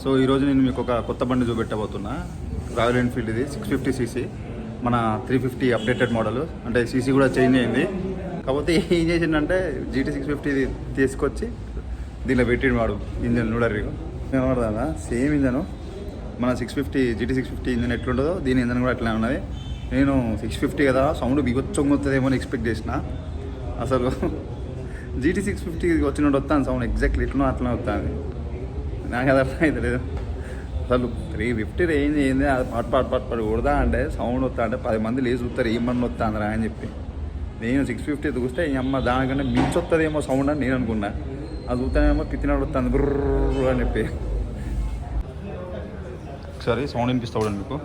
So ఈరోజు నేను మీకు ఒక కొత్త బండి చూపెట్టబోతున్నా. రాయల్ ఎన్ఫీల్డ్ ఇది 650cc, మన 350 అప్డేటెడ్ మోడల్. అంటే సీసీ కూడా చేంజ్ అయింది. కాకపోతే ఏం చేసిండంటే GT 650 తీసుకొచ్చి దీనిలో పెట్టిండు వాడు. ఇంజన్ చూడరు ఏమన్నా సేమ్ ఇంజను మన 650 GT 650 ఇంజన్ ఎట్లుంటుందో దీని ఇంజన్ కూడా అట్లా ఉన్నది. నేను 650 కదా సౌండ్ బిగొచ్చొంగుతుందేమో అని ఎక్స్పెక్ట్ చేసిన. అసలు GT 650 వచ్చినట్టు వస్తాను సౌండ్ ఎగ్జాక్ట్లీ ఎట్లనో అట్లనే వస్తుంది. నాకు అది అర్థం అయితే లేదు. అసలు 350 రేంజ్ ఏంది, అది పాటు కొడదా అంటే సౌండ్ వస్తా అంటే 10 మంది లేచి చూస్తారు ఏం మంది వస్తా అందరా అని చెప్పి. నేను 650 చూస్తే ఈ అమ్మ దానికంటే మించి వస్తుందేమో సౌండ్ అని నేను అనుకున్నా. అది చూస్తానేమో పిత్తినాడు వస్తుంది గుర్రు అని చెప్పి. ఒకసారి సౌండ్ వినిపిస్తా కూడా మీకు.